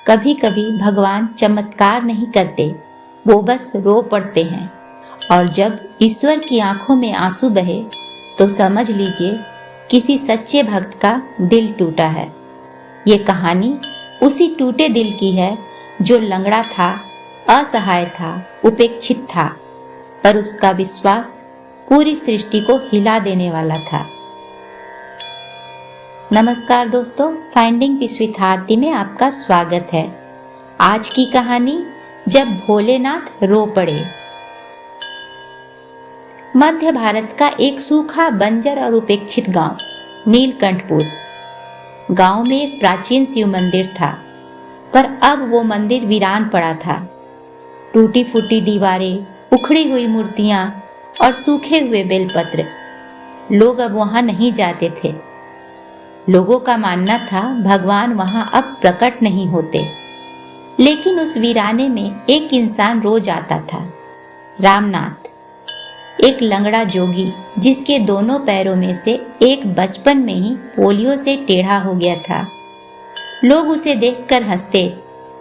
कभी कभी भगवान चमत्कार नहीं करते, वो बस रो पड़ते हैं। और जब ईश्वर की आंखों में आंसू बहे तो समझ लीजिए किसी सच्चे भक्त का दिल टूटा है। ये कहानी उसी टूटे दिल की है जो लंगड़ा था, असहाय था, उपेक्षित था, पर उसका विश्वास पूरी सृष्टि को हिला देने वाला था। नमस्कार दोस्तों, फाइंडिंग पीस विद आरती में आपका स्वागत है। आज की कहानी जब भोलेनाथ रो पड़े। मध्य भारत का एक सूखा, बंजर और उपेक्षित गांव नीलकंठपुर। गांव में एक प्राचीन शिव मंदिर था, पर अब वो मंदिर वीरान पड़ा था। टूटी फूटी दीवारें, उखड़ी हुई मूर्तियां और सूखे हुए बेलपत्र। लोग अब वहां नहीं जाते थे। लोगों का मानना था भगवान वहां अब प्रकट नहीं होते। लेकिन उस वीराने में एक इंसान रोज आता था, रामनाथ, एक लंगड़ा जोगी जिसके दोनों पैरों में से एक बचपन में ही पोलियो से टेढ़ा हो गया था। लोग उसे देखकर हंसते,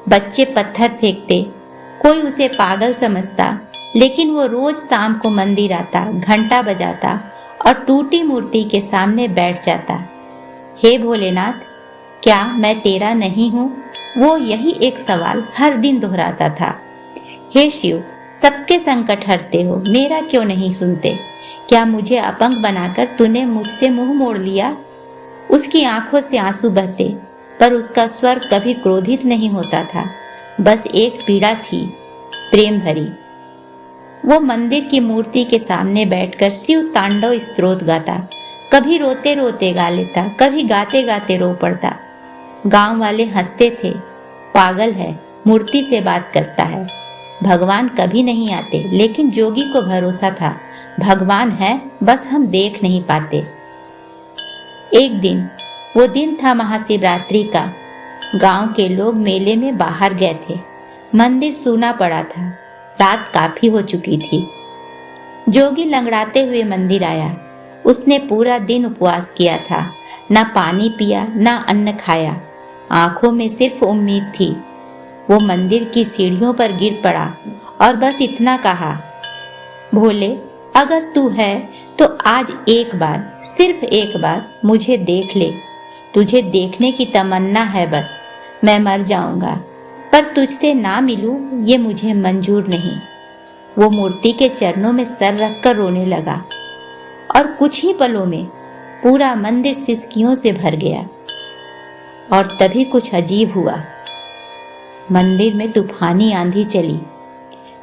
बच्चे पत्थर फेंकते, कोई उसे पागल समझता, लेकिन वो रोज शाम को मंदिर आता, घंटा बजाता और टूटी मूर्ति के सामने बैठ जाता। हे भोलेनाथ, क्या मैं तेरा नहीं हूँ? वो यही एक सवाल हर दिन दोहराता था। हे शिव, सबके संकट हरते हो, मेरा क्यों नहीं सुनते? क्या मुझे अपंग बनाकर तूने मुझसे मुंह मोड़ लिया? उसकी आंखों से आंसू बहते, पर उसका स्वर कभी क्रोधित नहीं होता था। बस एक पीड़ा थी, प्रेम भरी। वो मंदिर की मूर्ति के सामने बैठकर शिव तांडव स्तोत्र गाता। कभी रोते रोते गा लेता, कभी गाते गाते रो पड़ता। गांव वाले हंसते थे, पागल है, मूर्ति से बात करता है। भगवान कभी नहीं आते, लेकिन जोगी को भरोसा था, भगवान है, बस हम देख नहीं पाते। एक दिन, वो दिन था महाशिवरात्रि का। गांव के लोग मेले में बाहर गए थे। मंदिर सूना पड़ा था, रात काफी हो चुकी थी। जोगी लंगड़ाते हुए मंदिर आया। उसने पूरा दिन उपवास किया था, ना पानी पिया, ना अन्न खाया। आंखों में सिर्फ उम्मीद थी। वो मंदिर की सीढ़ियों पर गिर पड़ा और बस इतना कहा, भोले, अगर तू है तो आज एक बार, सिर्फ एक बार मुझे देख ले। तुझे देखने की तमन्ना है बस। मैं मर जाऊंगा, पर तुझसे ना मिलूं ये मुझे मंजूर नहीं। वो मूर्ति के चरणों में सर रखकर रोने लगा और कुछ ही पलों में पूरा मंदिर सिसकियों से भर गया। और तभी कुछ अजीब हुआ। मंदिर में तूफानी आंधी चली।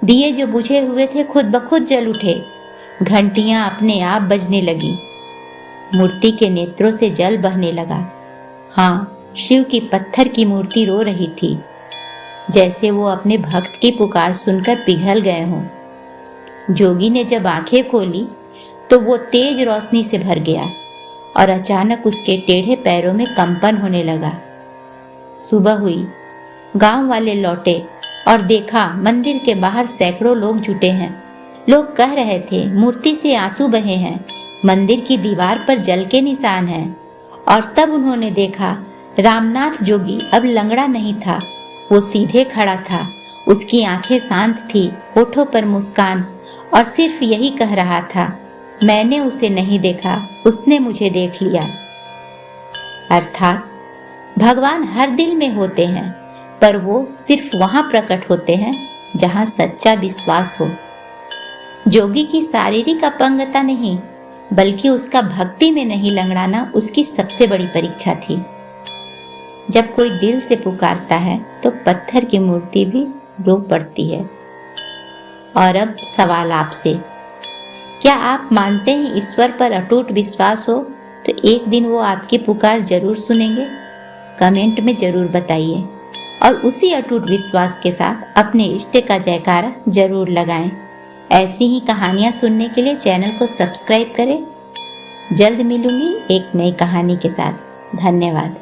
दिए जो बुझे हुए थे खुद ब खुद जल उठे। घंटियां अपने आप बजने लगी। मूर्ति के नेत्रों से जल बहने लगा। हाँ, शिव की पत्थर की मूर्ति रो रही थी, जैसे वो अपने भक्त की पुकार सुनकर पिघल गए हों। जोगी ने जब आंखें खोली तो वो तेज रोशनी से भर गया और अचानक उसके टेढ़े पैरों में कंपन होने लगा। सुबह हुई। गांव वाले लौटे और देखा मंदिर के बाहर सैकड़ों लोग जुटे हैं। लोग कह रहे थे, मूर्ति से आंसू बहे हैं, मंदिर की दीवार पर जल के निशान हैं। और तब उन्होंने देखा, रामनाथ जोगी अब लंगड़ा नहीं था, वो सीधे खड़ा था। उसकी आंखें शांत थी, होठों पर मुस्कान, और सिर्फ यही कह रहा था, मैंने उसे नहीं देखा, उसने मुझे देख लिया। अर्थात भगवान हर दिल में होते हैं, पर वो सिर्फ वहां प्रकट होते हैं जहां सच्चा विश्वास हो। जोगी की शारीरिक अपंगता नहीं, बल्कि उसका भक्ति में नहीं लंगड़ाना उसकी सबसे बड़ी परीक्षा थी। जब कोई दिल से पुकारता है तो पत्थर की मूर्ति भी रो पड़ती है। और अब सवाल आपसे, क्या आप मानते हैं ईश्वर पर अटूट विश्वास हो तो एक दिन वो आपकी पुकार जरूर सुनेंगे? कमेंट में जरूर बताइए और उसी अटूट विश्वास के साथ अपने इष्ट का जयकारा जरूर लगाएं। ऐसी ही कहानियां सुनने के लिए चैनल को सब्सक्राइब करें। जल्द मिलूंगी एक नई कहानी के साथ। धन्यवाद।